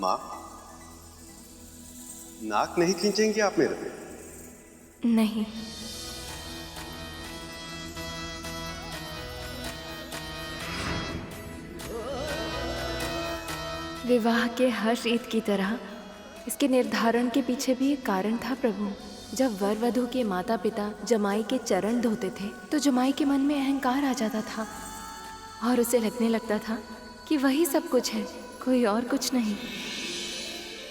माँ, नाक नहीं खींचेंगे आप मेरे पे? नहीं। विवाह के हर्ष ईद की तरह इसके निर्धारण के पीछे भी एक कारण था प्रभु। जब वर वधू के माता पिता जमाई के चरण धोते थे तो जमाई के मन में अहंकार आ जाता था और उसे लगने लगता था कि वही सब कुछ है, कोई और कुछ नहीं।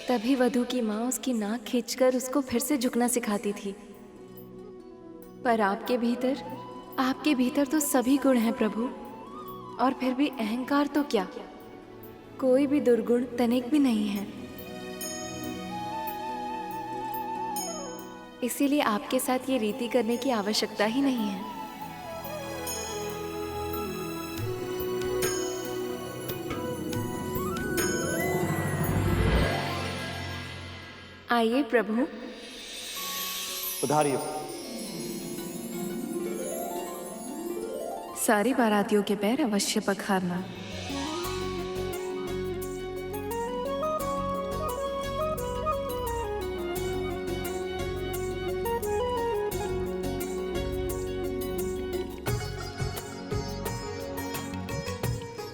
तभी वधू की माँ उसकी नाक खींचकर उसको फिर से झुकना सिखाती थी। पर आपके भीतर तो सभी गुण हैं प्रभु, और फिर भी अहंकार तो क्या, कोई भी दुर्गुण तनिक भी नहीं है। इसीलिए आपके साथ ये रीति करने की आवश्यकता ही नहीं है। आइए प्रभु। पधारिए। सारी बारातियों के पैर अवश्य पखारना।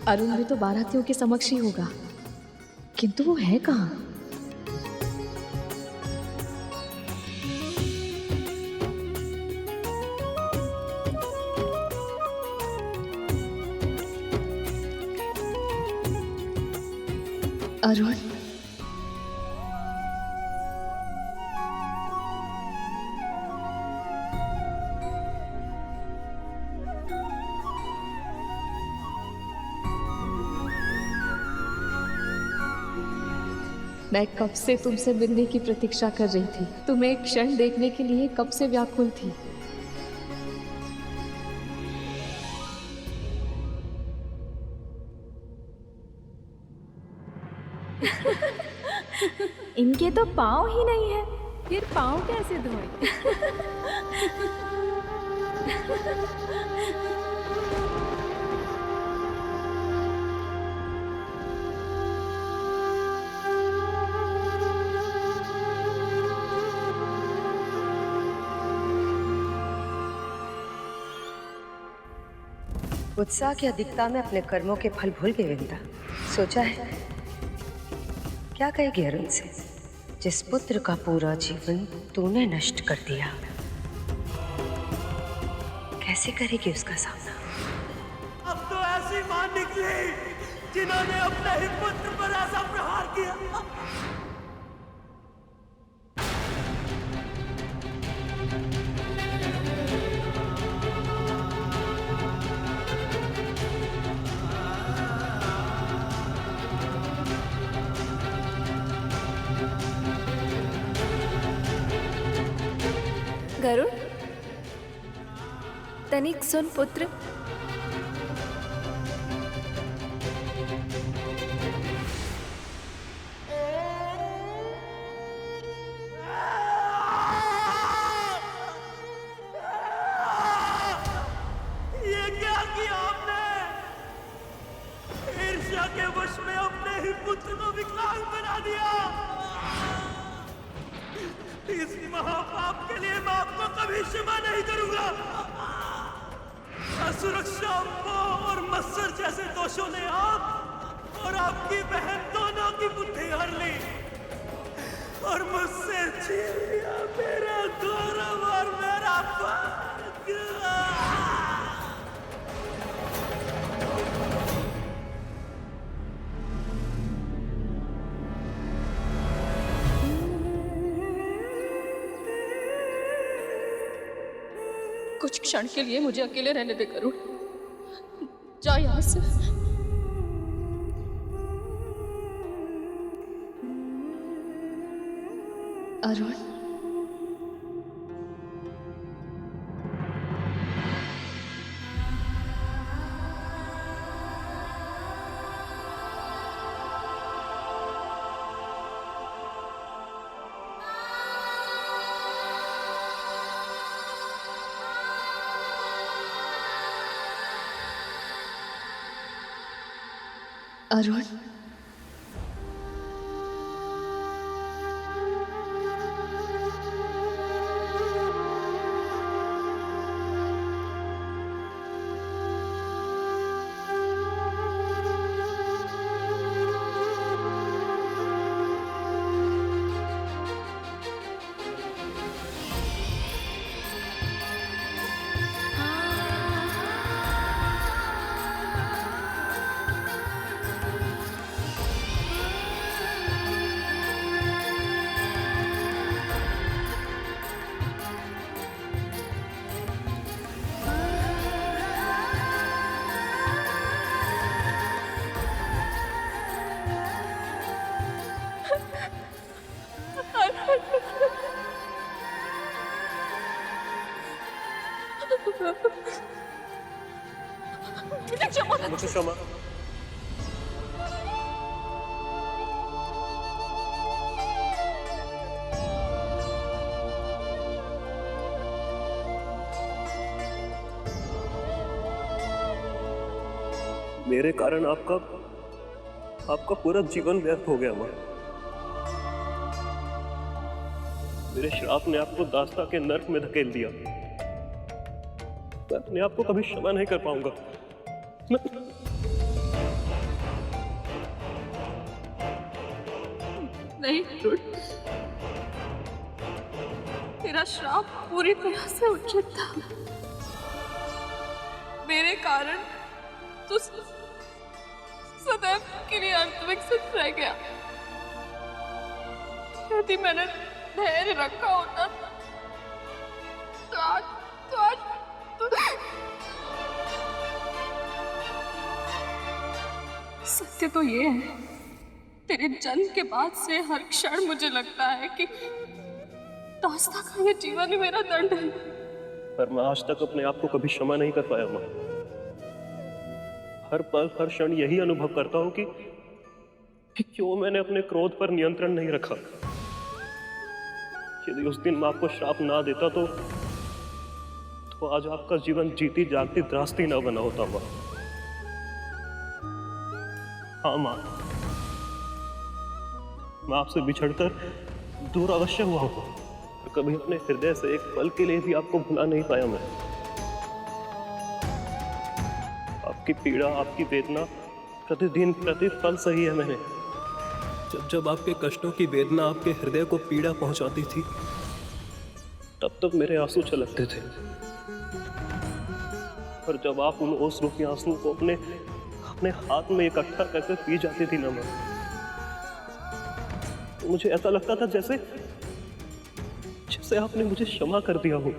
अरुण भी तो बारातियों के समक्ष ही होगा, किंतु वो है कहाँ? अरुण, मैं कब से तुमसे मिलने की प्रतीक्षा कर रही थी। तुम्हें एक क्षण देखने के लिए कब से व्याकुल थी। इनके तो पाँव ही नहीं है, फिर पाँव कैसे धोए? उत्साह की अधिकता में अपने कर्मों के फल भूल गई विंदा। सोचा है क्या कहेगी अरुण से, जिस पुत्र का पूरा जीवन तूने नष्ट कर दिया, कैसे करेगी उसका सामना? अब तो ऐसी मां निकली जिन्होंने अपने ही पुत्र पर ऐसा प्रहार किया। गरुड़, तनिक सुन पुत्र। ये क्या किया आपने? ईर्ष्या के वश में अपने ही पुत्र को विकलांग बना दिया। इस महापाप के लिए मैं आपको कभी क्षमा नहीं करूंगा। असुरक्षा, मोह और मत्सर जैसे दोषों ने आप और आपकी बहन दोनों की बुद्धि हर ली और मुझसे छीन लिया मेरा गौरव और मेरा भाग्य। कुछ क्षण के लिए मुझे अकेले रहने दे गरुड़, जा यहाँ से। अरुण, अरुण, क्षमा। मेरे कारण आपका पूरा जीवन व्यर्थ हो गया माँ। मेरे श्राप ने आपको दास्ता के नर्क में धकेल दिया। मैं अपने आप को कभी क्षमा नहीं कर पाऊंगा। नहीं रुट, तेरा श्राप पूरी तरह से उचित था। मेरे कारण तू सदैव के लिए अर्थविकसित रह गया। यदि मैंने धैर्य रखा होता तो आज सत्य तो ये है, तेरे जन्म के बाद से हर क्षण मुझे लगता है कि दास्ता का ये जीवन ही मेरा दंड है। पर मैं आज तक अपने आप को कभी क्षमा नहीं कर पाया माँ। हर पल हर क्षण यही अनुभव करता हूं कि क्यों मैंने अपने क्रोध पर नियंत्रण नहीं रखा। यदि उस दिन मैं आपको श्राप ना देता तो आज आपका जीवन जीती जागती त्रासदी ना बना होता माँ। हाँ माँ, मैं आपसे बिछड़कर दूर अवश्य हुआ हूं, पर कभी अपने हृदय से एक पल के लिए भी आपको भुला नहीं पाया मैं। आपकी पीड़ा, आपकी वेदना प्रतिदिन प्रतिपल सही है मैंने। जब आपके कष्टों की वेदना आपके हृदय को पीड़ा पहुंचाती थी, तब मेरे आंसू छलकते थे। और जब आप उन ओस रूपी आंसू को अपने हाथ में इकट्ठा करके पी जाती थी ना माँ, तो मुझे ऐसा लगता था जैसे आपने मुझे क्षमा कर दिया हो।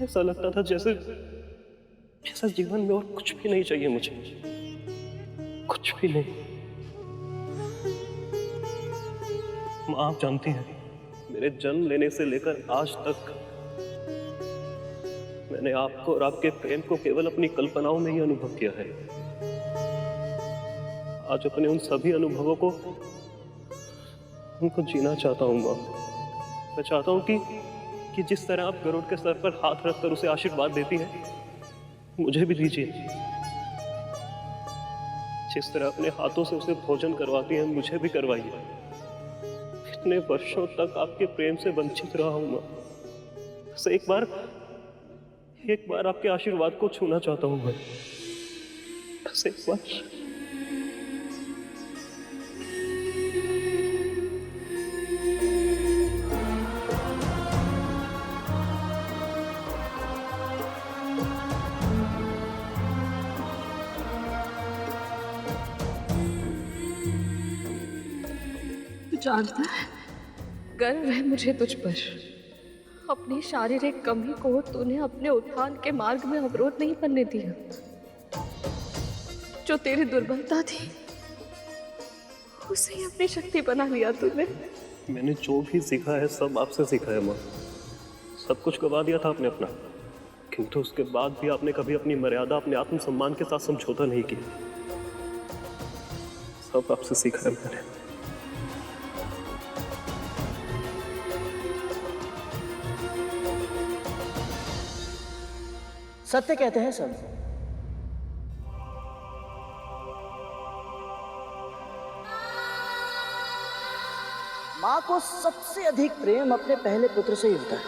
ऐसा लगता था जैसे जीवन में और कुछ भी नहीं चाहिए मुझे, कुछ भी नहीं। माँ, आप जानती हैं, मेरे जन्म लेने से लेकर आज तक मैंने आपको और आपके प्रेम को केवल अपनी कल्पनाओं में ही अनुभव किया है। आज अपने उन सभी अनुभवों को उनको जीना चाहता हूँ माँ। मैं चाहता हूँ कि जिस तरह आप गरुड़ के सर पर हाथ रखकर उसे आशीर्वाद देती हैं, मुझे भी दीजिए। जिस तरह अपने हाथों से उसे भोजन करवाती हैं, मुझे भी करवाइए। इतने वर्षों तक आपके प्रेम से वंचित रहा हूं मैं। बस एक बार आपके आशीर्वाद को छूना चाहता हूं मैं। बस एक बार। जानता है, गर्व है मुझे तुझ पर। अपनी शारीरिक कमी को तूने अपने उत्थान के मार्ग में अवरोध नहीं बनने दिया। जो तेरी दुर्बलता थी उसे ही अपनी शक्ति बना लिया तूने। मैंने जो भी सीखा है सब आपसे सीखा है माँ। सब कुछ गवा दिया था आपने अपना, किंतु उसके बाद भी आपने कभी अपनी मर्यादा, अपने आत्मसम्मान के साथ समझौता नहीं किया। सब आपसे सीखा है मैंने। सत्य कहते हैं सब। मां को सबसे अधिक प्रेम अपने पहले पुत्र से ही होता है।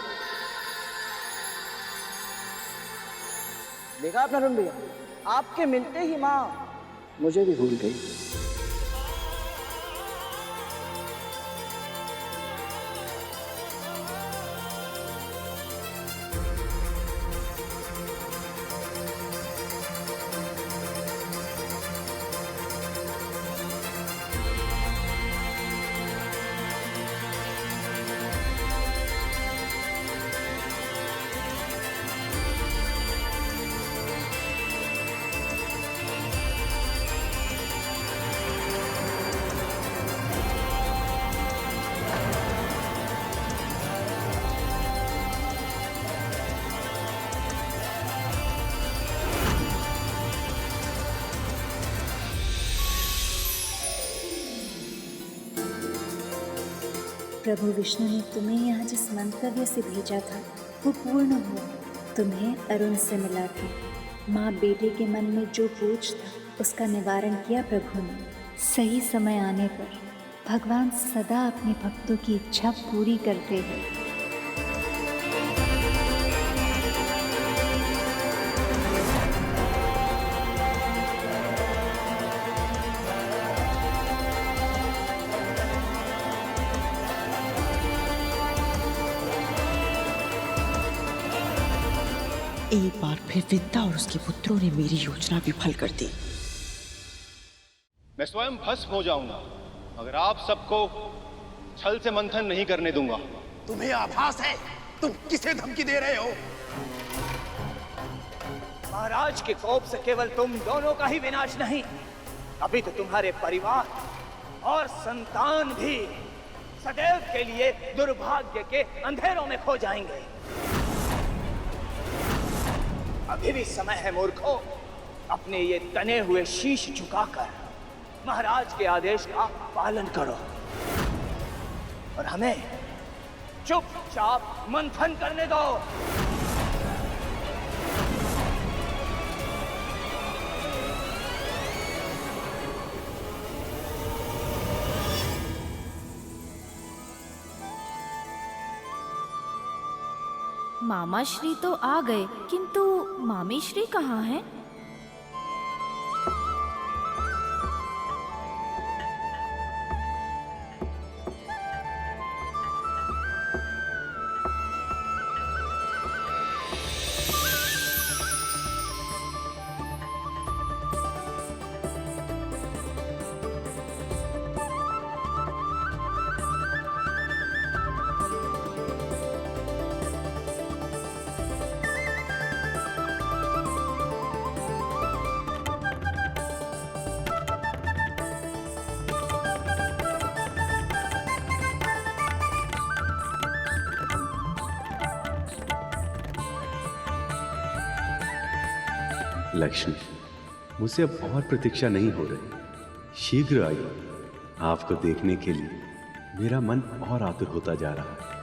देखा आपने अरुण भैया, आपके मिलते ही मां मुझे भी भूल गई। प्रभु विष्णु ने तुम्हें यहाँ जिस मंतव्य से भेजा था वो पूर्ण हुआ। तुम्हें अरुण से मिला के माँ बेटे के मन में जो बोझ था उसका निवारण किया प्रभु ने। सही समय आने पर भगवान सदा अपने भक्तों की इच्छा पूरी करते हैं। एक बार फिर विद्या और उसके पुत्रों ने मेरी योजना विफल कर दी। मैं स्वयं भस्म हो जाऊंगा अगर आप सबको छल से मंथन नहीं करने दूंगा। तुम्हें आभास है तुम किसे धमकी दे रहे हो? महाराज के कोप से केवल तुम दोनों का ही विनाश नहीं, अभी तो तुम्हारे परिवार और संतान भी सदैव के लिए दुर्भाग्य के अंधेरों में खो जाएंगे। अभी भी समय है मूर्खों, अपने ये तने हुए शीश झुकाकर महाराज के आदेश का पालन करो और हमें चुपचाप मंथन करने दो। मामा श्री तो आ गए, किंतु मामी श्री कहाँ हैं? लक्ष्मी, मुझसे अब और प्रतीक्षा नहीं हो रही। शीघ्र आइए। आपको देखने के लिए मेरा मन और आतुर होता जा रहा है।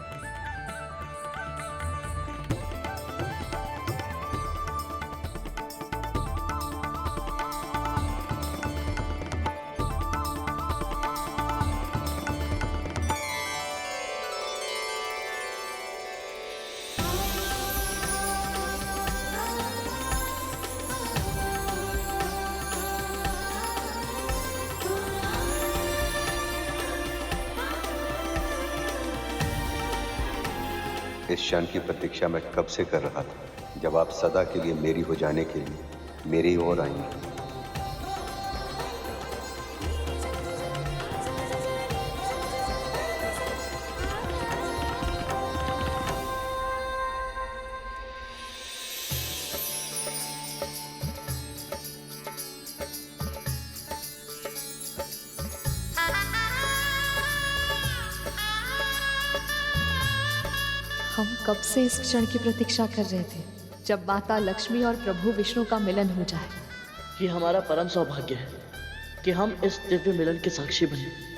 इस क्षण की प्रतीक्षा मैं कब से कर रहा था, जब आप सदा के लिए मेरी हो जाने के लिए मेरी ओर आएंगे। हम कब से इस क्षण की प्रतीक्षा कर रहे थे, जब माता लक्ष्मी और प्रभु विष्णु का मिलन हो जाए। ये हमारा परम सौभाग्य है कि हम इस दिव्य मिलन के साक्षी बने।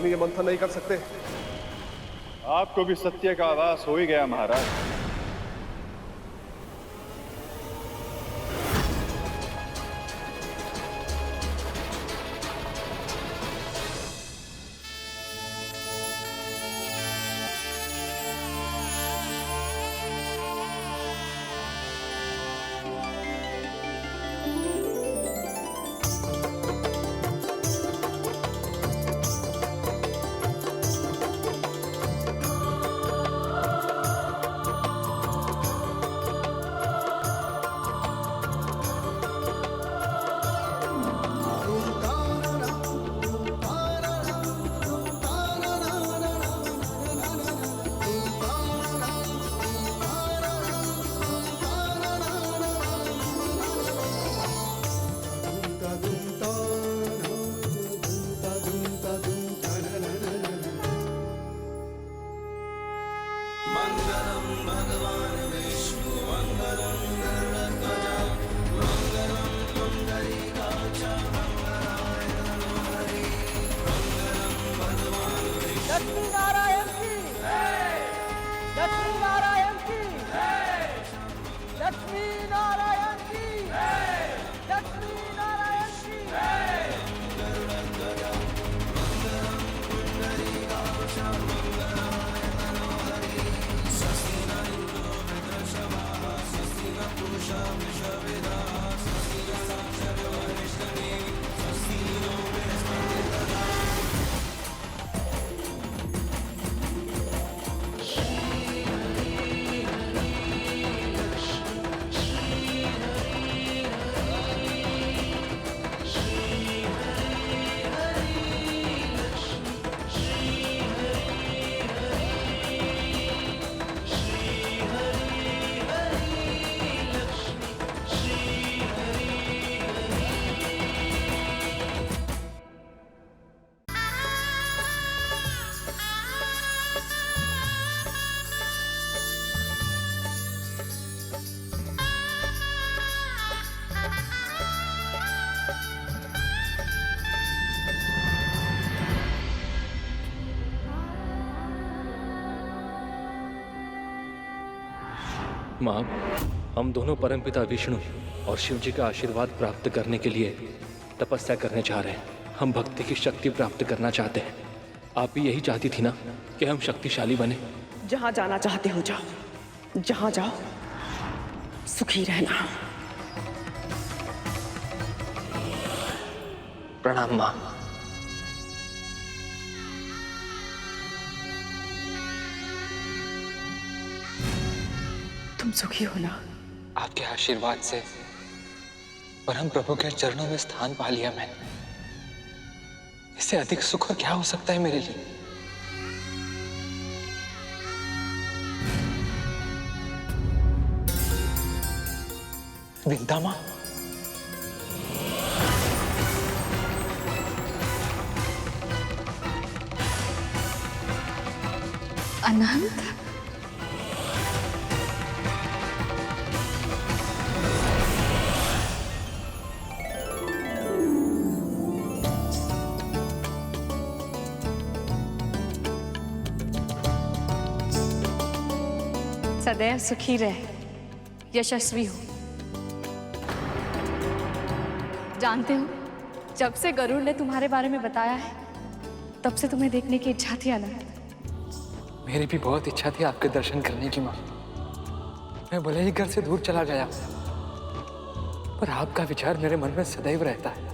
हम ये मंथन नहीं कर सकते? आपको भी सत्य का आभास हो ही गया महाराज। माँ, हम दोनों परमपिता विष्णु और शिव जी का आशीर्वाद प्राप्त करने के लिए तपस्या करने जा रहे हैं। हम भक्ति की शक्ति प्राप्त करना चाहते हैं। आप भी यही चाहती थी ना कि हम शक्तिशाली बने? जहां जाना चाहते हो जाओ, जहां जाओ सुखी रहना। प्रणाम माँ। तुम सुखी हो ना? आपके आशीर्वाद से परम प्रभु के चरणों में स्थान पा लिया मैंने। इससे अधिक सुख और क्या हो सकता है मेरे लिए? विंदा माँ, अनंत, सदैव सुखी रहे, यशस्वी हो। जानते हो, जब से गरुड़ ने तुम्हारे बारे में बताया है, तब से तुम्हें देखने की इच्छा थी अनंत। मेरी भी बहुत इच्छा थी आपके दर्शन करने की माँ। मैं भले ही घर से दूर चला गया, पर आपका विचार मेरे मन में सदैव रहता है।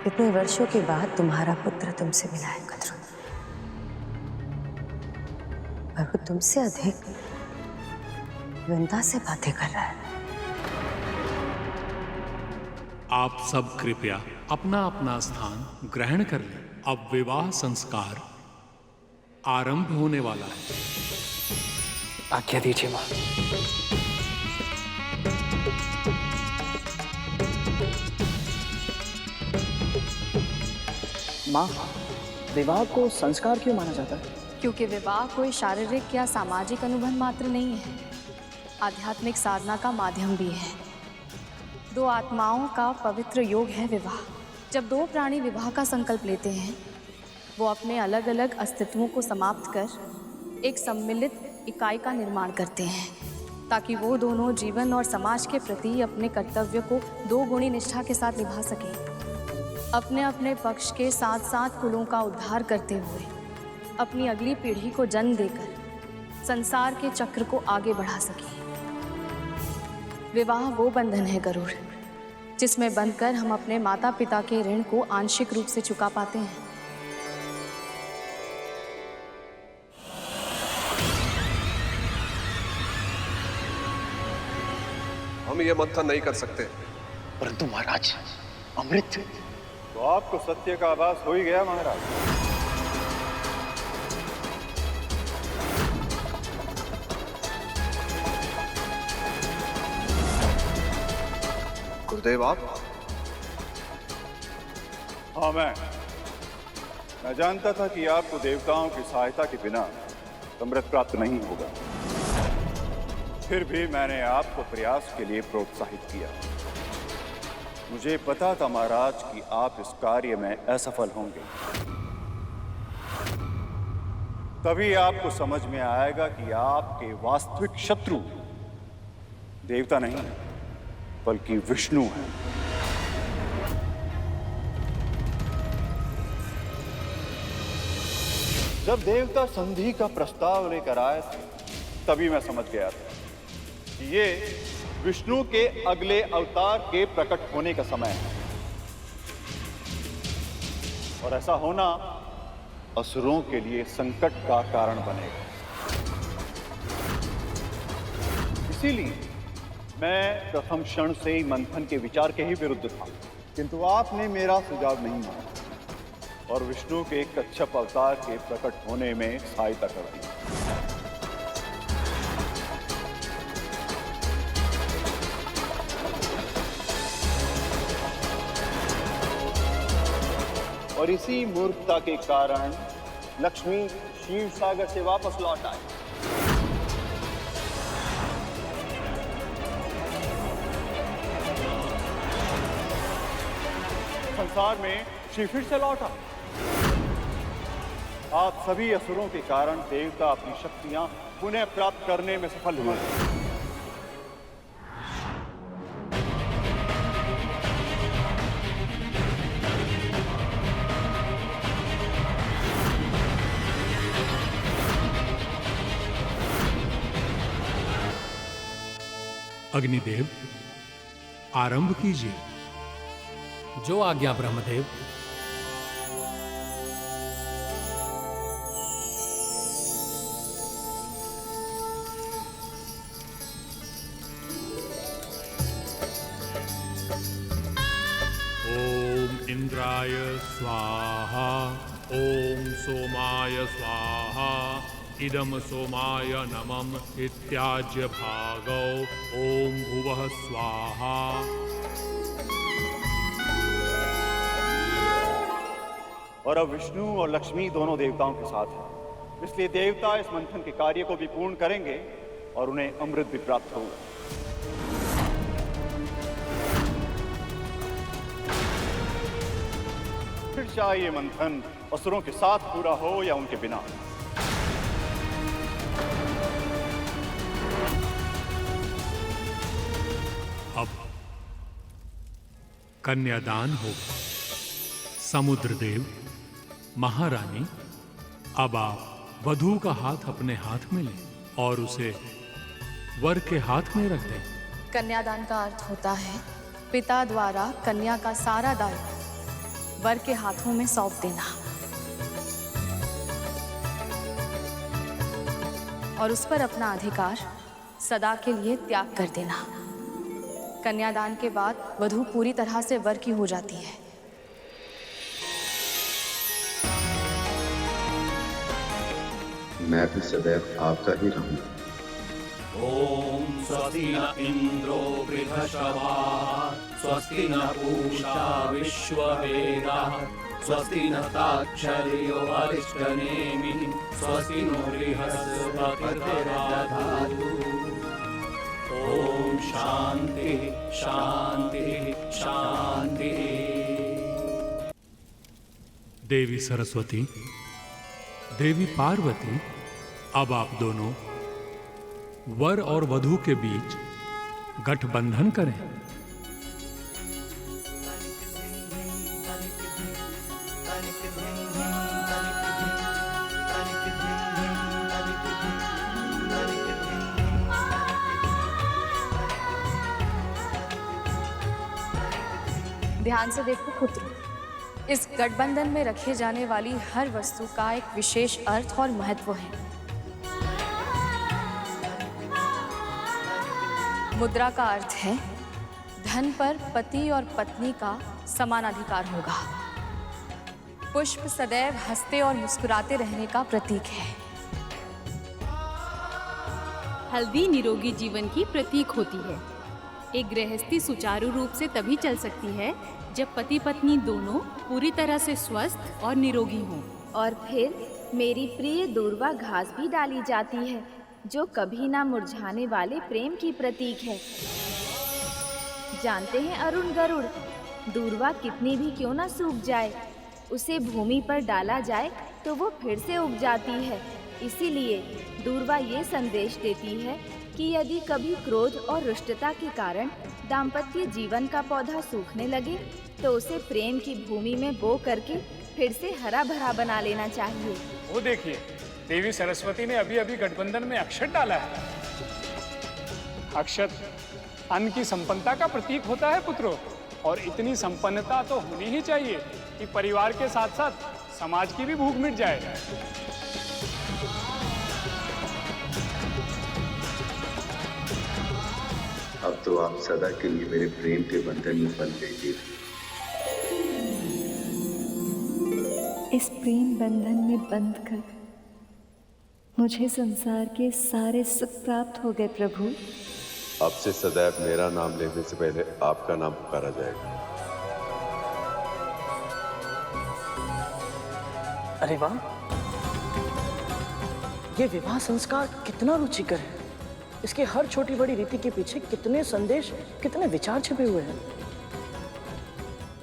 इतने वर्षों के बाद तुम्हारा पुत्र तुमसे मिला है कद्रुन, और वो तुमसे अधिक विंदा से बातें कर रहा है। आप सब कृपया अपना अपना स्थान ग्रहण कर लें। अब विवाह संस्कार आरंभ होने वाला है। आज्ञा दीजिए माँ। माँ, विवाह को संस्कार क्यों माना जाता है? क्योंकि विवाह कोई शारीरिक या सामाजिक अनुबंध मात्र नहीं है, आध्यात्मिक साधना का माध्यम भी है। दो आत्माओं का पवित्र योग है विवाह। जब दो प्राणी विवाह का संकल्प लेते हैं, वो अपने अलग अलग अस्तित्वों को समाप्त कर एक सम्मिलित इकाई का निर्माण करते हैं, ताकि वो दोनों जीवन और समाज के प्रति अपने कर्तव्य को दो गुणी निष्ठा के साथ निभा सकें। अपने अपने पक्ष के साथ साथ कुलों का उद्धार करते हुए अपनी अगली पीढ़ी को जन्म देकर संसार के चक्र को आगे बढ़ा सकें। विवाह वो बंधन है गरुड़, जिसमें बंधकर हम अपने माता पिता के ऋण को आंशिक रूप से चुका पाते हैं। हम ये मंथन नहीं कर सकते। परंतु महाराज, अमृत। तो आपको सत्य का आभास हो ही गया महाराज। गुरुदेव आप? हाँ मैं जानता था कि आपको देवताओं की सहायता के बिना अमृत प्राप्त नहीं होगा। फिर भी मैंने आपको प्रयास के लिए प्रोत्साहित किया। मुझे पता था महाराज कि आप इस कार्य में असफल होंगे। तभी आपको समझ में आएगा कि आपके वास्तविक शत्रु देवता नहीं बल्कि विष्णु हैं। जब देवता संधि का प्रस्ताव लेकर आए थे, तभी मैं समझ गया था कि ये विष्णु के अगले अवतार के प्रकट होने का समय है, और ऐसा होना असुरों के लिए संकट का कारण बनेगा। इसीलिए मैं प्रथम क्षण से ही मंथन के विचार के ही विरुद्ध था, किंतु आपने मेरा सुझाव नहीं माना और विष्णु के कच्छप अवतार के प्रकट होने में सहायता कर दी। और इसी मूर्खता के कारण लक्ष्मी क्षीर सागर से वापस लौट आए। संसार में शिव फिर से लौटा। आप सभी असुरों के कारण देवता अपनी शक्तियां पुनः प्राप्त करने में सफल हुए। अग्निदेव, आरंभ कीजिए। जो आज्ञा ब्रह्मदेव। ओम इंद्राय स्वाहा, ओम सोमाय स्वाहा, इदम सोमाय नमः इत्याज्य भागौ, ओम भुवः स्वाहा। और अब विष्णु और लक्ष्मी दोनों देवताओं के साथ हैं, इसलिए देवता इस मंथन के कार्य को भी पूर्ण करेंगे और उन्हें अमृत भी प्राप्त होगा। फिर चाहे ये मंथन असुरों के साथ पूरा हो या उनके बिना। अब कन्यादान होगा। समुद्रदेव, महारानी, अब आप वधू का हाथ अपने हाथ में लें और उसे वर के हाथ में रख दें। कन्यादान का अर्थ होता है पिता द्वारा कन्या का सारा दायित्व वर के हाथों में सौंप देना और उस पर अपना अधिकार सदा के लिए त्याग कर देना। कन्यादान के बाद वधू पूरी तरह से वर की हो जाती है। मैं भी सदैव आपका ही रहूंगा। ओम स्वस्ति न इंद्रो बृहस्पतिः, स्वस्ति न पूषा विश्ववेदाः, स्वस्ति न ताक्षर्यो अरिष्टनेमिः, स्वस्ति नो बृहस्पतिर्दधातु। ओम शांति शांति शांति। देवी सरस्वती, देवी पार्वती, अब आप दोनों वर और वधू के बीच गठबंधन करें। ध्यान से देखो पुत्र, इस गठबंधन में रखे जाने वाली हर वस्तु का एक विशेष अर्थ और महत्व है। मुद्रा का अर्थ है धन पर पति और पत्नी का समान अधिकार होगा। पुष्प सदैव हंसते और मुस्कुराते रहने का प्रतीक है। हल्दी निरोगी जीवन की प्रतीक होती है। एक गृहस्थी सुचारू रूप से तभी चल सकती है जब पति पत्नी दोनों पूरी तरह से स्वस्थ और निरोगी हों। और फिर मेरी प्रिय दूर्वा घास भी डाली जाती है, जो कभी ना मुरझाने वाले प्रेम की प्रतीक है। जानते हैं अरुण गरुड़, दूर्वा कितनी भी क्यों ना सूख जाए, उसे भूमि पर डाला जाए तो वो फिर से उग जाती है। इसीलिए दूर्वा ये संदेश देती है कि यदि कभी क्रोध और रुष्टता के कारण दाम्पत्य जीवन का पौधा सूखने लगे तो उसे प्रेम की भूमि में बो करके फिर से हरा भरा बना लेना चाहिए। वो देखिए, देवी सरस्वती ने अभी अभी गठबंधन में अक्षत डाला है। अक्षत अन्न की संपन्नता का प्रतीक होता है पुत्रों, और इतनी संपन्नता तो होनी ही चाहिए कि परिवार के साथ साथ समाज की भी भूख मिट जाए। अब तो आप सदा के लिए मेरे प्रेम के बंधन में बंध गई। इस प्रेम बंधन में बंध कर मुझे संसार के सारे सुख प्राप्त हो गए प्रभु। अब से सदैव मेरा नाम लेने से पहले आपका नाम पुकारा जाएगा। अरे वाह, ये विवाह संस्कार कितना रुचिकर है। इसके हर छोटी बड़ी रीति के पीछे कितने संदेश, कितने विचार छिपे हुए हैं।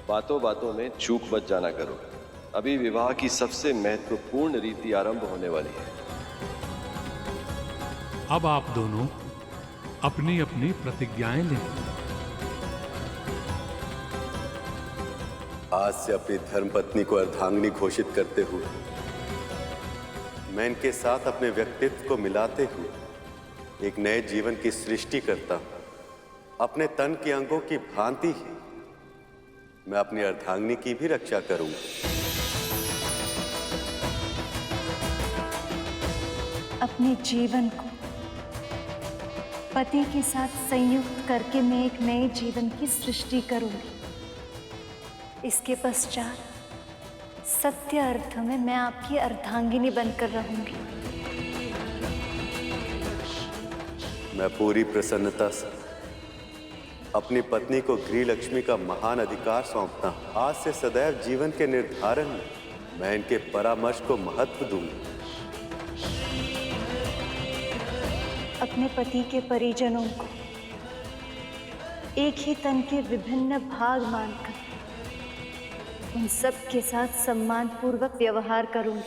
बातों बातों में चूक मत जाना करो। अभी विवाह की सबसे महत्वपूर्ण रीति आरंभ होने वाली है। अब आप दोनों अपनी अपनी प्रतिज्ञाएं लें। आज से अपनी धर्मपत्नी को अर्धांगिनी घोषित करते हुए मैं इनके साथ अपने व्यक्तित्व को मिलाते हुए एक नए जीवन की सृष्टि करता हूं। अपने तन के अंगों की भांति ही मैं अपनी अर्धांगिनी की भी रक्षा करूंगा। अपने जीवन को पति के साथ संयुक्त करके मैं एक नए जीवन की सृष्टि करूंगी। इसके पश्चात सत्य अर्थ में मैं आपकी अर्धांगिनी बनकर रहूंगी। मैं पूरी प्रसन्नता से अपनी पत्नी को गृह लक्ष्मी का महान अधिकार सौंपता हूं। आज से सदैव जीवन के निर्धारण में मैं इनके परामर्श को महत्व दूंगा। अपने पति के परिजनों को एक ही तन के विभिन्न भाग मानकर उन सब के साथ सम्मान पूर्वक व्यवहार करूंगी।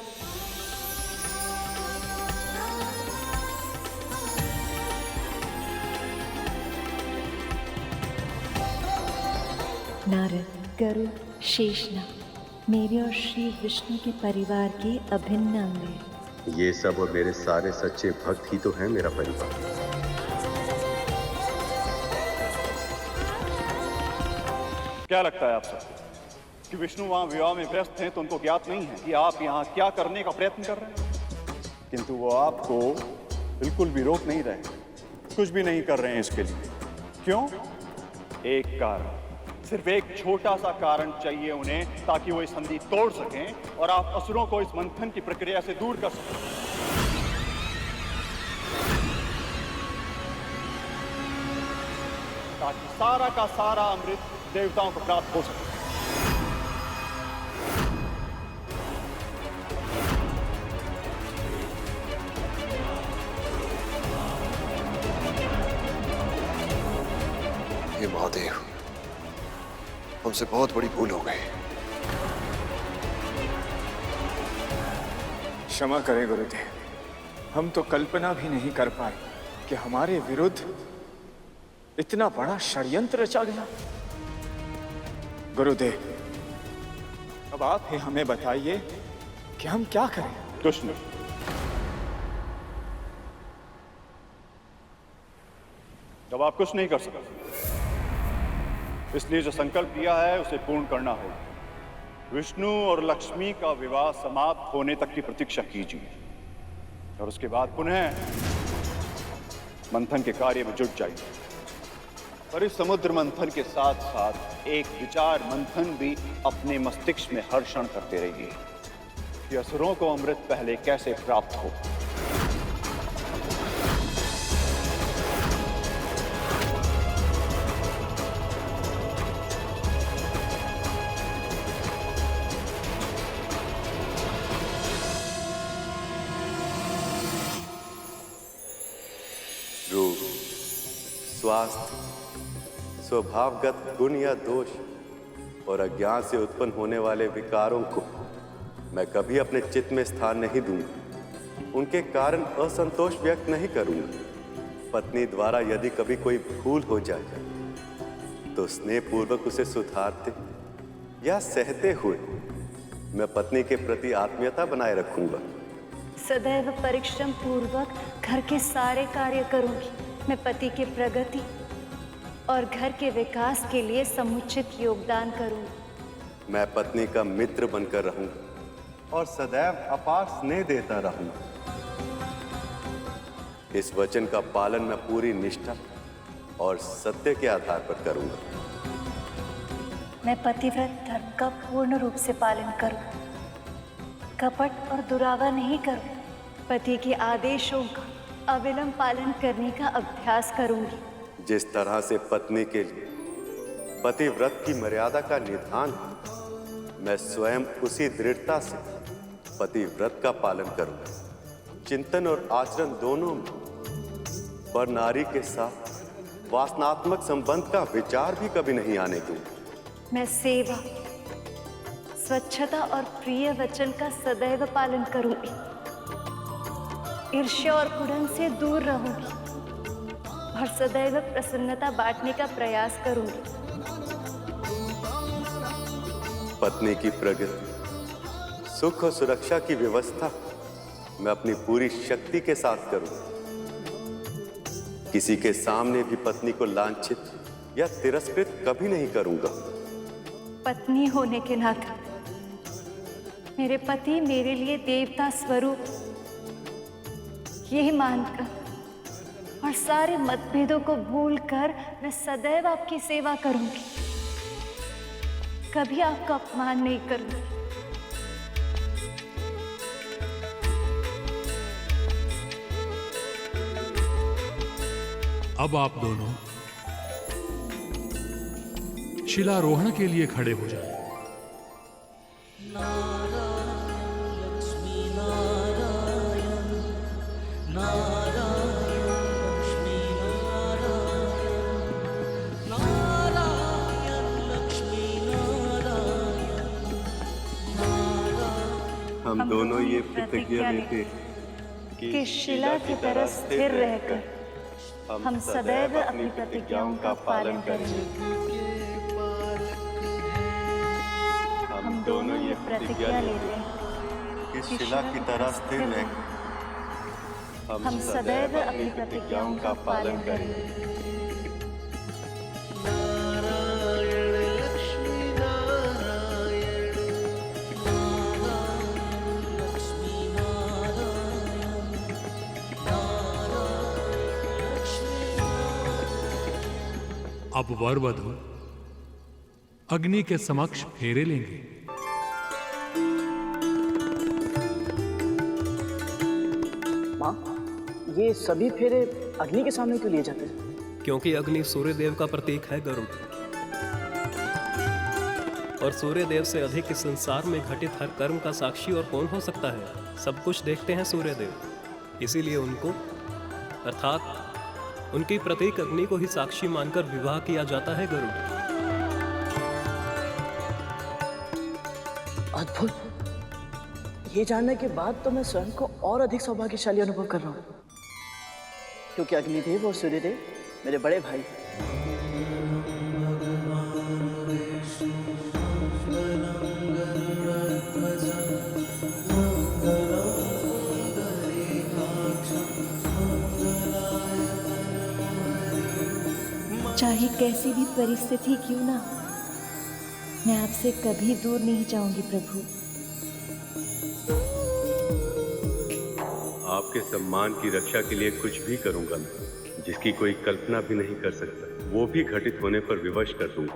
नारद, गरुड़, शेषनाग मेरे और श्री विष्णु के परिवार के अभिन्न अंग हैं। ये सब और मेरे सारे सच्चे भक्त ही तो हैं मेरा परिवार। क्या लगता है आप सबको कि विष्णु वहां विवाह में व्यस्त हैं, तो उनको ज्ञात नहीं है कि आप यहाँ क्या करने का प्रयत्न कर रहे हैं? किंतु वो आपको बिल्कुल भी रोक नहीं रहे, कुछ भी नहीं कर रहे हैं इसके लिए। क्यों? एक कारण, सिर्फ एक छोटा सा कारण चाहिए उन्हें, ताकि वो इस संधि तोड़ सकें और आप असुरों को इस मंथन की प्रक्रिया से दूर कर सकें। ताकि सारा का सारा अमृत देवताओं को प्राप्त हो सके। हमसे बहुत बड़ी भूल हो गई। क्षमा करें गुरुदेव, हम तो कल्पना भी नहीं कर पाए कि हमारे विरुद्ध इतना बड़ा षड्यंत्र रचा गया। गुरुदेव, अब आप ही हमें बताइए कि हम क्या करें। कुछ नहीं, अब आप कुछ नहीं कर सकते, इसलिए जो संकल्प लिया है उसे पूर्ण करना होगा। विष्णु और लक्ष्मी का विवाह समाप्त होने तक की प्रतीक्षा कीजिए और उसके बाद पुनः मंथन के कार्य में जुट जाइए। और इस समुद्र मंथन के साथ साथ एक विचार मंथन भी अपने मस्तिष्क में हर क्षण करते रहिए कि असुरों को अमृत पहले कैसे प्राप्त हो। रूप, स्वास्थ्य, स्वभावगत गुण या दोष और अज्ञान से उत्पन्न होने वाले विकारों को मैं कभी अपने चित्त में स्थान नहीं दूंगा। उनके कारण असंतोष व्यक्त नहीं करूंगा। पत्नी द्वारा यदि कभी कोई भूल हो जाए तो स्नेहपूर्वक उसे सुधारते या सहते हुए मैं पत्नी के प्रति आत्मीयता बनाए रखूंगा। सदैव परिश्रम पूर्वक घर के सारे कार्य करूंगी। मैं पति की प्रगति और घर के विकास के लिए समुचित योगदान करूंगी। मैं पत्नी का मित्र बनकर रहूंगा और सदैव अपार स्नेह देता रहूंगा। इस वचन का पालन मैं पूरी निष्ठा और सत्य के आधार पर करूंगा। मैं पतिव्रत धर्म का पूर्ण रूप से पालन करूं, कपट और दुरावा नहीं करूं। पति के आदेशों का अविलंब पालन करने का अभ्यास करूंगी। जिस तरह से पत्नी के लिए पतिव्रत की मर्यादा का निधान है, मैं स्वयं उसी दृढ़ता से पतिव्रत का पालन करूंगा। चिंतन और आचरण दोनों में पर नारी के साथ वासनात्मक संबंध का विचार भी कभी नहीं आने दूंगा। मैं सेवा, स्वच्छता और प्रिय वचन का सदैव पालन करूंगी। ईर्ष्या और कुड़न से दूर रहूंगी और सदैव प्रसन्नता बांटने का प्रयास करूंगी। पत्नी की प्रगति, सुख और सुरक्षा की व्यवस्था मैं अपनी पूरी शक्ति के साथ करूंगा। किसी के सामने भी पत्नी को लांछित या तिरस्कृत कभी नहीं करूंगा। पत्नी होने के नाते मेरे पति मेरे लिए देवता स्वरूप यही मानकर और सारे मतभेदों को भूलकर मैं सदैव आपकी सेवा करूंगी। कभी आपका अपमान नहीं करूंगी। अब आप दोनों शिलारोहण के लिए खड़े हो जाएं। हम दोनों ये प्रतिज्ञा लेते कि शिला की तरह स्थिर रहकर हम सदैव अपनी प्रतिज्ञाओं का पालन करेंगे। हम दोनों ये प्रतिज्ञा लेते हैं कि शिला की तरह स्थिर रहकर हम सदैव अपनी प्रतिज्ञाओं का पालन करेंगे। अब वर वधू अग्नि के समक्ष फेरे लेंगे। माँ, ये सभी फेरे अग्नि के सामने क्यों लिए जाते हैं? क्योंकि अग्नि सूर्य देव का प्रतीक है गरुड़, और सूर्य देव से अधिक इस संसार में घटित हर कर्म का साक्षी और कौन हो सकता है। सब कुछ देखते हैं सूर्य देव, इसीलिए उनको अर्थात उनकी प्रतीक अग्नि को ही साक्षी मानकर विवाह किया जाता है गरुड़। अद्भुत। ये जानने के बाद तो मैं स्वयं को और अधिक सौभाग्यशाली अनुभव कर रहा हूँ, क्योंकि अग्निदेव और सूर्यदेव मेरे बड़े भाई। चाहे कैसी भी परिस्थिति क्यों ना हो, मैं आपसे कभी दूर नहीं जाऊंगी प्रभु। आपके सम्मान की रक्षा के लिए कुछ भी करूंगा मैं, जिसकी कोई कल्पना भी नहीं कर सकता। वो भी घटित होने पर विवश कर दूंगा,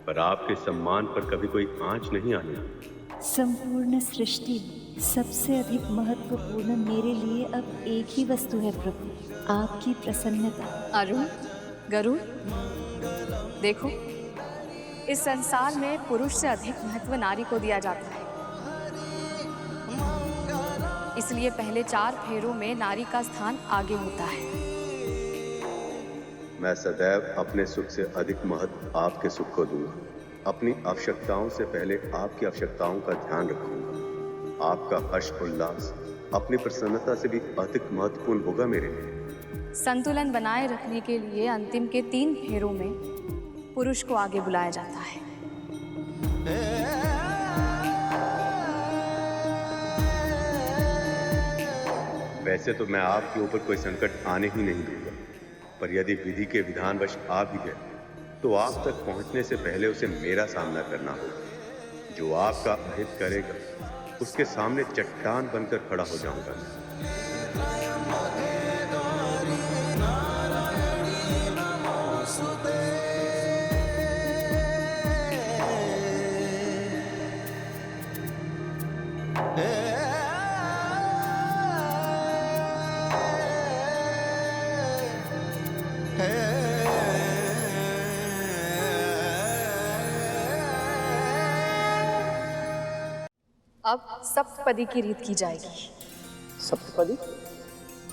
पर आपके सम्मान पर कभी कोई आंच नहीं आने। संपूर्ण सृष्टि सबसे अधिक महत्वपूर्ण मेरे लिए अब एक ही वस्तु है प्रभु, आपकी प्रसन्नता। अरुण, गरुड़, देखो, इस संसार में पुरुष से अधिक महत्व नारी को दिया जाता है। इसलिए पहले 4 फेरों में नारी का स्थान आगे होता है। मैं सदैव अपने सुख से अधिक महत्व आपके सुख को दूंगा। अपनी आवश्यकताओं से पहले आपकी आवश्यकताओं का ध्यान रखूंगा। आपका हर्ष उल्लास अपनी प्रसन्नता से भी अधिक महत्वपूर्ण होगा मेरे लिए। संतुलन बनाए रखने के लिए अंतिम के 3 फेरों में पुरुष को आगे बुलाया जाता है। वैसे तो मैं आपके ऊपर कोई संकट आने ही नहीं दूंगा, पर यदि विधि के विधानवश आ भी गए तो आप तक पहुंचने से पहले उसे मेरा सामना करना होगा। जो आपका अहित करेगा उसके सामने चट्टान बनकर खड़ा हो जाऊंगा। अब सप्तपदी की रीत की जाएगी। सप्तपदी?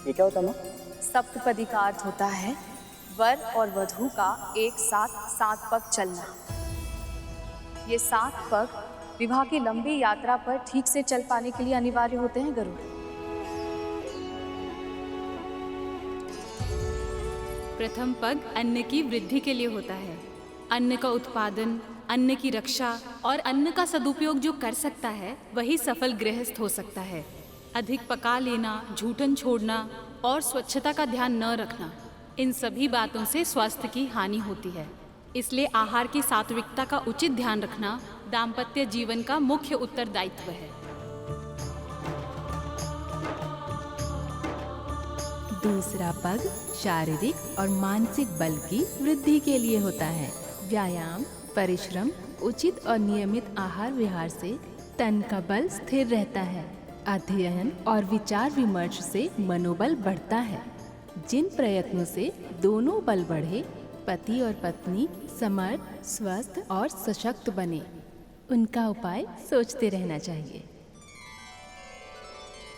ये क्या होता है माँ? सप्तपदी का अर्थ होता है वर और वधू का एक साथ 7 पग चलना। ये 7 पग विवाह की लंबी यात्रा पर ठीक से चल पाने के लिए अनिवार्य होते हैं गरुड़। प्रथम पग अन्न की वृद्धि के लिए होता है। अन्न का उत्पादन, अन्न की रक्षा और अन्न का सदुपयोग जो कर सकता है वही सफल गृहस्थ हो सकता है। अधिक पका लेना, झूठन छोड़ना और स्वच्छता का ध्यान न रखना, इन सभी बातों से स्वास्थ्य की हानि होती है। इसलिए आहार की सात्विकता का उचित ध्यान रखना दाम्पत्य जीवन का मुख्य उत्तरदायित्व है। दूसरा पग शारीरिक और मानसिक बल की वृद्धि के लिए होता है। व्यायाम, परिश्रम, उचित और नियमित आहार विहार से तन का बल स्थिर रहता है। अध्ययन और विचार विमर्श से मनोबल बढ़ता है। जिन प्रयत्नों से दोनों बल बढ़े, पति और पत्नी समर्थ, स्वस्थ और सशक्त बने, उनका उपाय सोचते रहना चाहिए।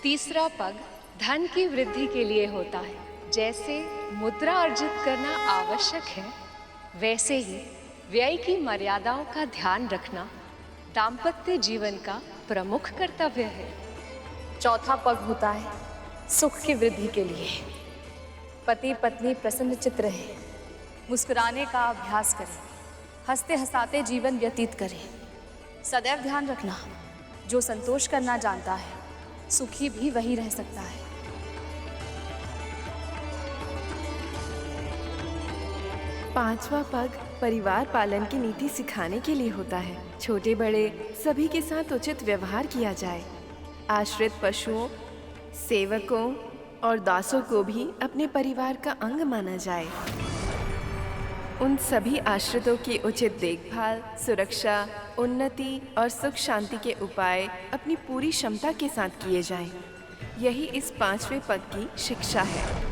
तीसरा पग धन की वृद्धि के लिए होता है। जैसे मुद्रा अर्जित करना आवश्यक है, वैसे ही व्यय की मर्यादाओं का ध्यान रखना दाम्पत्य जीवन का प्रमुख कर्तव्य है। चौथा पग होता है सुख की वृद्धि के लिए। पति पत्नी प्रसन्नचित्त रहे, मुस्कुराने का अभ्यास करें, हंसते हंसाते जीवन व्यतीत करें। सदैव ध्यान रखना, जो संतोष करना जानता है सुखी भी वही रह सकता है। पांचवा पग परिवार पालन की नीति सिखाने के लिए होता है। छोटे बड़े सभी के साथ उचित व्यवहार किया जाए। आश्रित पशुओं, सेवकों और दासों को भी अपने परिवार का अंग माना जाए। उन सभी आश्रितों की उचित देखभाल, सुरक्षा, उन्नति और सुख शांति के उपाय अपनी पूरी क्षमता के साथ किए जाएं। यही इस 5वें पद की शिक्षा है।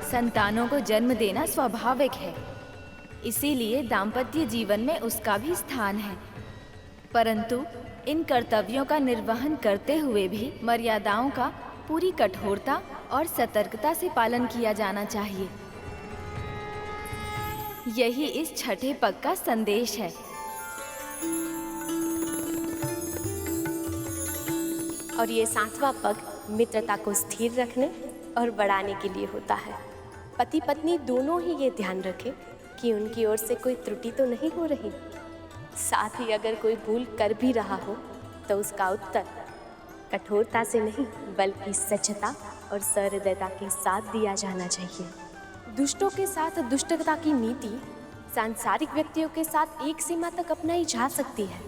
संतानों को जन्म देना स्वाभाविक है, इसीलिए दाम्पत्य जीवन में उसका भी स्थान है। परंतु इन कर्तव्यों का निर्वहन करते हुए भी मर्यादाओं का पूरी कठोरता और सतर्कता से पालन किया जाना चाहिए। यही इस छठे पग का संदेश है। और ये 7वां पग मित्रता को स्थिर रखने और बढ़ाने के लिए होता है। पति पत्नी दोनों ही ये ध्यान रखें कि उनकी ओर से कोई त्रुटि तो नहीं हो रही। साथ ही अगर कोई भूल कर भी रहा हो तो उसका उत्तर कठोरता से नहीं बल्कि सच्चता और सहृदयता के साथ दिया जाना चाहिए। दुष्टों के साथ दुष्टता की नीति सांसारिक व्यक्तियों के साथ एक सीमा तक अपनाई जा सकती है,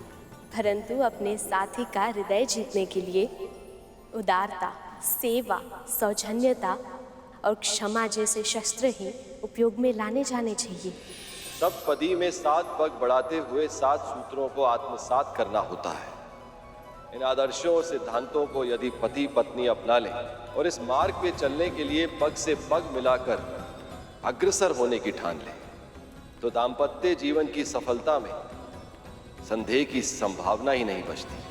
परंतु अपने साथी का हृदय जीतने के लिए उदारता, सेवा, सौजन्यता और क्षमा जैसे शस्त्र ही उपयोग में लाने जाने चाहिए। सब पदी में 7 पग बढ़ाते हुए 7 सूत्रों को आत्मसात करना होता है। इन आदर्शों और सिद्धांतों को यदि पति पत्नी अपना लें और इस मार्ग पे चलने के लिए पग से पग मिलाकर अग्रसर होने की ठान लें, तो दाम्पत्य जीवन की सफलता में संदेह की संभावना ही नहीं बचती।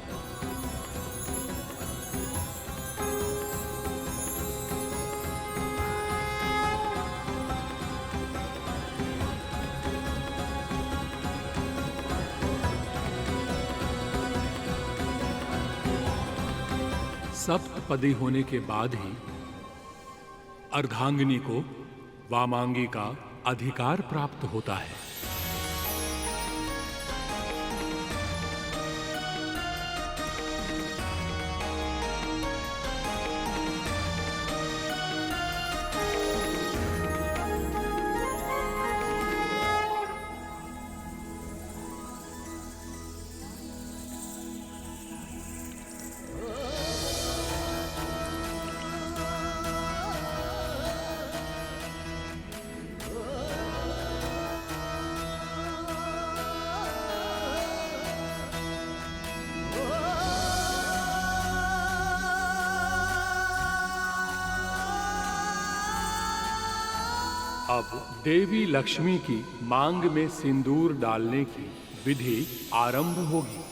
सप्तपदी होने के बाद ही अर्धांगिनी को वामांगी का अधिकार प्राप्त होता है। अब देवी लक्ष्मी की मांग में सिंदूर डालने की विधि आरंभ होगी।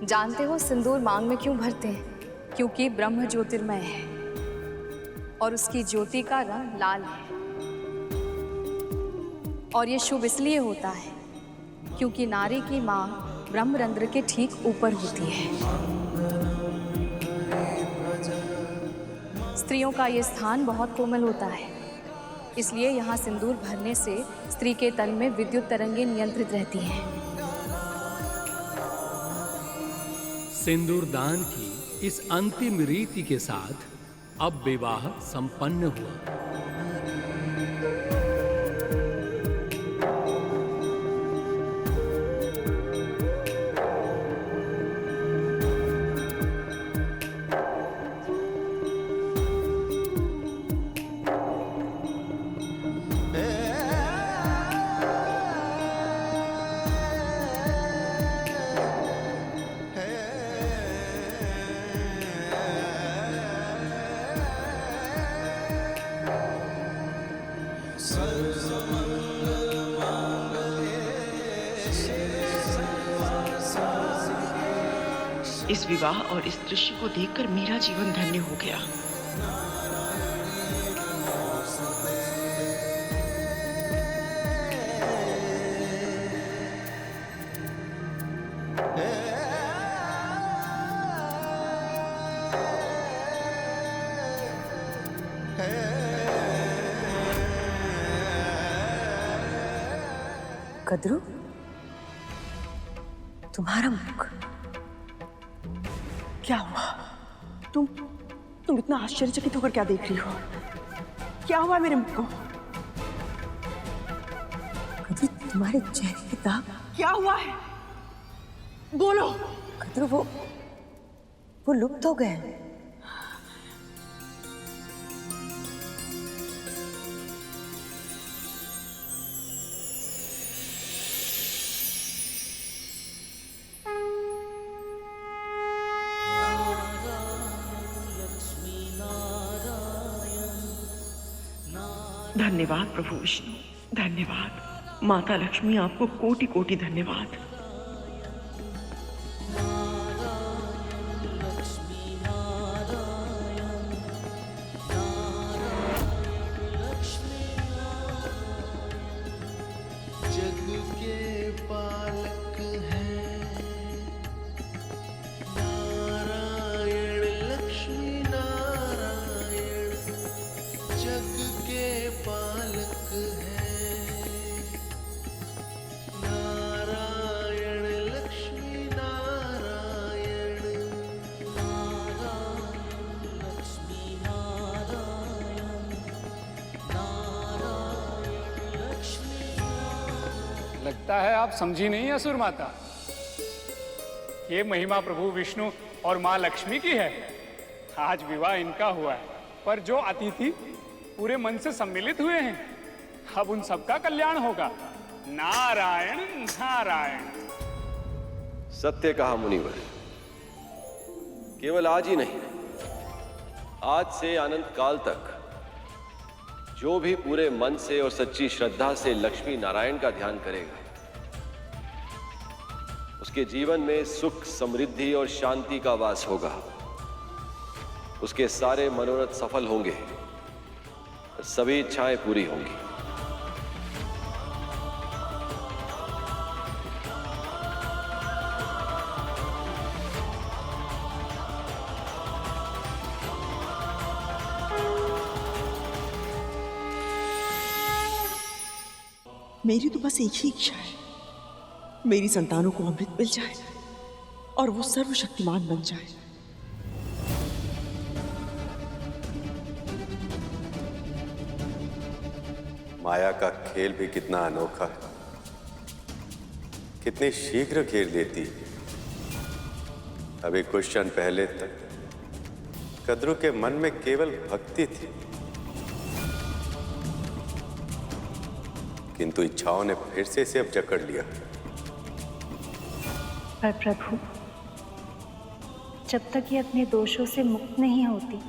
जानते हो सिंदूर मांग में क्यों भरते हैं? क्योंकि ब्रह्म ज्योतिर्मय है और उसकी ज्योति का रंग लाल है। और ये शुभ इसलिए होता है क्योंकि नारी की मांग ब्रह्मरंध्र के ठीक ऊपर होती है। स्त्रियों का ये स्थान बहुत कोमल होता है, इसलिए यहाँ सिंदूर भरने से स्त्री के तन में विद्युत तरंगें नियंत्रित रहती हैं। सिंदूर दान की इस अंतिम रीति के साथ अब विवाह संपन्न हुआ। इस विवाह और इस दृश्य को देखकर मेरा जीवन धन्य हो गया। कद्रू, तुम्हारा मुख क्या हुआ? तुम इतना आश्चर्यचकित होकर क्या देख रही हो? क्या हुआ मेरे मुख को? कद्रू, तुम्हारे चेहरे के दाग। क्या हुआ है? बोलो। कद्रू, वो लुप्त हो गए हैं। धन्यवाद प्रभु विष्णु, धन्यवाद। माता लक्ष्मी आपको कोटि कोटि धन्यवाद। लगता है आप समझी नहीं असुर माता। ये महिमा प्रभु विष्णु और माँ लक्ष्मी की है। आज विवाह इनका हुआ है, पर जो अतिथि पूरे मन से सम्मिलित हुए हैं, अब उन सबका कल्याण होगा। नारायण नारायण। सत्य कहा मुनिवर। केवल आज ही नहीं, आज से अनंत काल तक जो भी पूरे मन से और सच्ची श्रद्धा से लक्ष्मी नारायण का ध्यान करेगा, उसके जीवन में सुख, समृद्धि और शांति का वास होगा। उसके सारे मनोरथ सफल होंगे और सभी इच्छाएं पूरी होंगी। मेरी तो बस एक ही इच्छा है, मेरी संतानों को अमृत मिल जाए और वो सर्वशक्तिमान बन जाए। माया का खेल भी कितना अनोखा है, कितनी शीघ्र घेर लेती है। अभी कुछ क्षण पहले तक कद्रू के मन में केवल भक्ति थी, किंतु इच्छाओं ने फिर से इसे अब जकड़ लिया। पर प्रभु, जब तक ये अपने दोषों से मुक्त नहीं होती,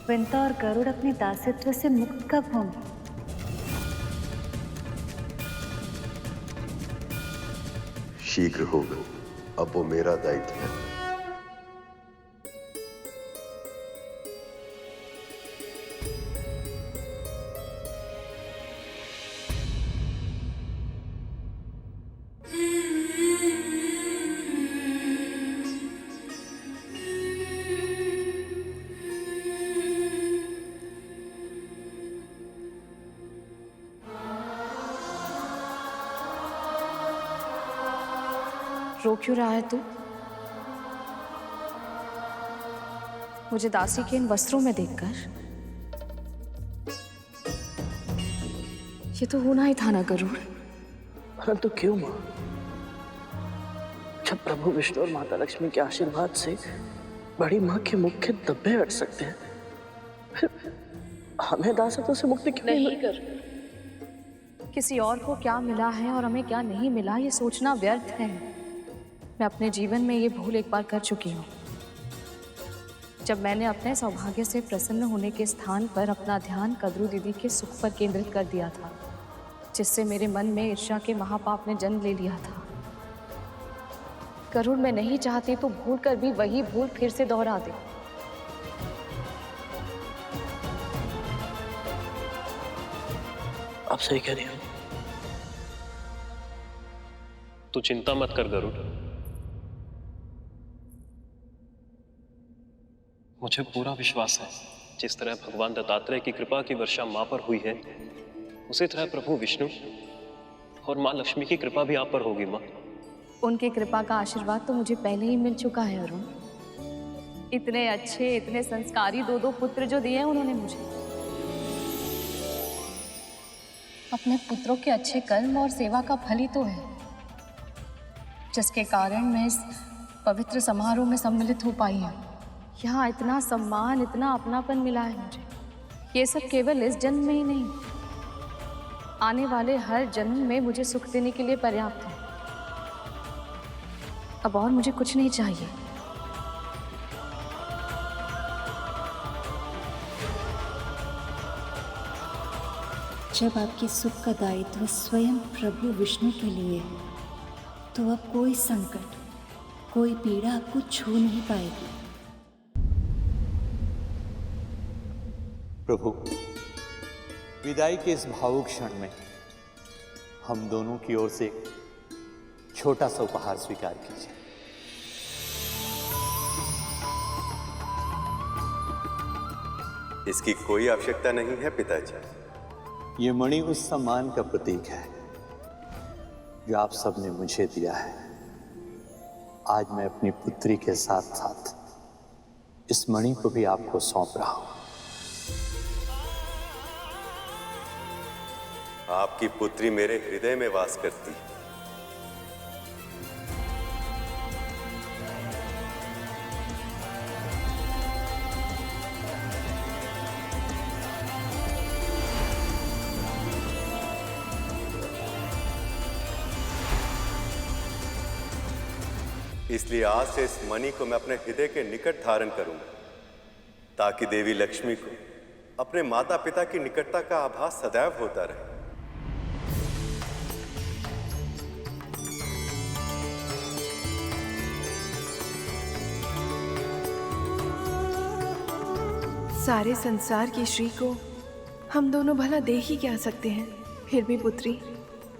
विंता और गरुड़ अपने दासित्व से मुक्त कब होंगे? शीघ्र होगा, अब वो मेरा दायित्व है। रो क्यों रहा है तू? मुझे दासी के इन वस्त्रों में देखकर? ये तो होना ही था ना गरुड़। परंतु क्यों मां? जब प्रभु विष्णु और माता लक्ष्मी के आशीर्वाद से बड़ी मां के मुख के धब्बे हट सकते हैं, फिर हमें दासत्व से मुक्ति क्यों नहीं कर? किसी और को क्या मिला है और हमें क्या नहीं मिला, ये सोचना व्यर्थ है। मैं अपने जीवन में ये भूल एक बार कर चुकी हूँ, जब मैंने अपने सौभाग्य से प्रसन्न होने के स्थान पर अपना ध्यान कद्रू दीदी के सुख पर केंद्रित कर दिया था, जिससे मेरे मन में ईर्ष्या के महापाप ने जन्म ले लिया था। गरुड़, मैं नहीं चाहती तो भूल कर भी वही भूल फिर से दोहरा दे। आप सही कह रही हो। तू चिंता मत कर गरुड़, मुझे पूरा विश्वास है जिस तरह भगवान दत्तात्रेय की कृपा की वर्षा मां पर हुई है, उसी तरह प्रभु विष्णु और माँ लक्ष्मी की कृपा भी आप पर होगी माँ। उनकी कृपा का आशीर्वाद तो मुझे पहले ही मिल चुका है अरुण। इतने अच्छे, इतने संस्कारी दो पुत्र जो दिए हैं उन्होंने मुझे। अपने पुत्रों के अच्छे कर्म और सेवा का फल ही तो है, जिसके कारण मैं इस पवित्र समारोह में सम्मिलित हो पाई हूँ। यहाँ इतना सम्मान, इतना अपनापन मिला है मुझे। ये सब केवल इस जन्म में ही नहीं, आने वाले हर जन्म में मुझे सुख देने के लिए पर्याप्त है। अब और मुझे कुछ नहीं चाहिए। जब आपके सुख का दायित्व स्वयं प्रभु विष्णु के लिए है, तो अब कोई संकट, कोई पीड़ा आपको छू नहीं पाएगी। प्रभु, विदाई के इस भावुक क्षण में हम दोनों की ओर से एक छोटा सा उपहार स्वीकार कीजिए। इसकी कोई आवश्यकता नहीं है पिताजी। ये मणि उस सम्मान का प्रतीक है जो आप सबने मुझे दिया है। आज मैं अपनी पुत्री के साथ साथ इस मणि को भी आपको सौंप रहा हूं। आपकी पुत्री मेरे हृदय में वास करती है। इसलिए आज से इस मणि को मैं अपने हृदय के निकट धारण करूंगा, ताकि देवी लक्ष्मी को अपने माता पिता की निकटता का आभास सदैव होता रहे। सारे संसार की श्री को हम दोनों भला दे ही क्या सकते हैं, फिर भी पुत्री,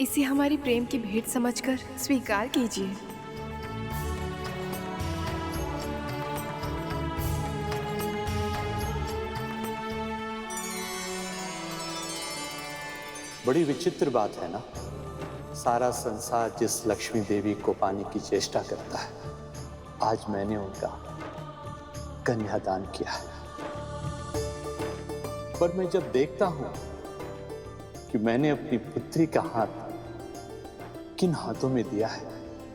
इसे हमारी प्रेम की भेंट समझकर स्वीकार कीजिए। बड़ी विचित्र बात है ना, सारा संसार जिस लक्ष्मी देवी को पाने की चेष्टा करता है, आज मैंने उनका कन्यादान किया है। पर मैं जब देखता हूं कि मैंने अपनी पुत्री का हाथ किन हाथों में दिया है,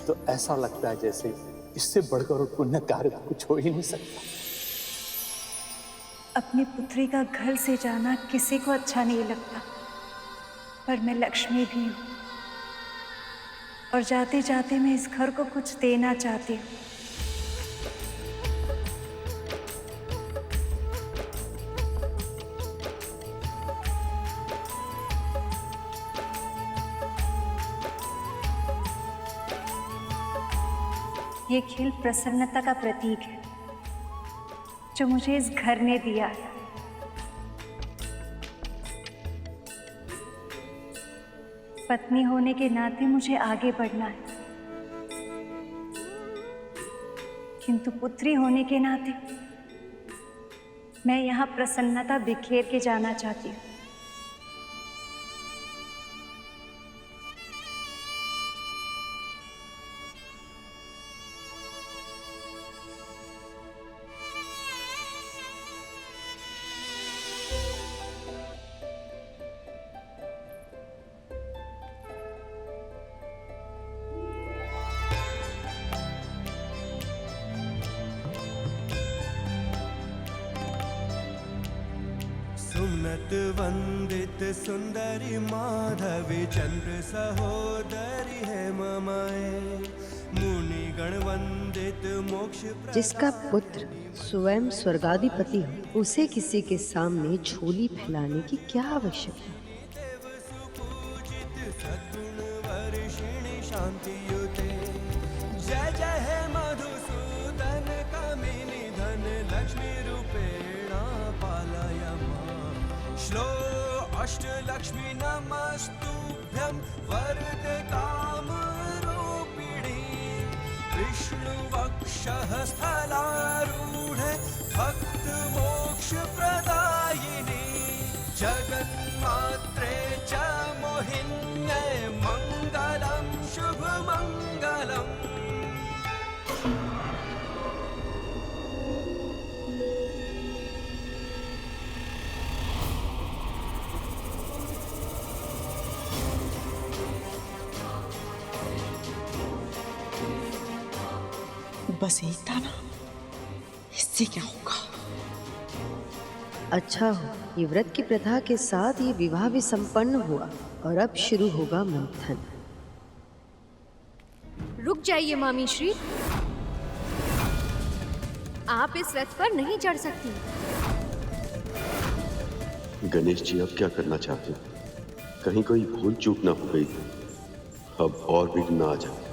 तो ऐसा लगता है जैसे इससे बढ़कर पुण्य कार्य कुछ हो ही नहीं सकता। अपनी पुत्री का घर से जाना किसी को अच्छा नहीं लगता, पर मैं लक्ष्मी भी हूँ और जाते जाते मैं इस घर को कुछ देना चाहती हूँ। ये खिल प्रसन्नता का प्रतीक है जो मुझे इस घर ने दिया है। पत्नी होने के नाते मुझे आगे बढ़ना है, किंतु पुत्री होने के नाते मैं यहाँ प्रसन्नता बिखेर के जाना चाहती हूँ। सुमनत वंदित सुंदरी माधवी चंद्र सहोदरी है ममाए मुनि गण वंदित मोक्ष। जिसका पुत्र स्वयं स्वर्गाधिपति हो, उसे किसी के सामने झोली फैलाने की क्या आवश्यकता। सद्गुण वर्षिणी शांति युते जय जय हे मधुसूदन कामिनी धन लक्ष्मी रूपेणा पालय मां। श्लो अष्टलक्ष्मी नमस्तुभ्यं वरद कामरूपिणी विष्णुवक्षः स्थलारूढ भक्त मोक्ष प्रदायिनी जगन्मात्रे च मोहिन्ये मंगल बस एक दाना, इससे क्या होगा? अच्छा हो, ये व्रत की प्रथा के साथ ये विवाह भी संपन्न हुआ और अब शुरू होगा मंथन। रुक जाइए मामी श्री, आप इस रथ पर नहीं चढ़ सकती। गणेश जी अब क्या करना चाहते हैं? कहीं कोई भूल चूक ना हो गई, अब और विघ्न ना आ जाए।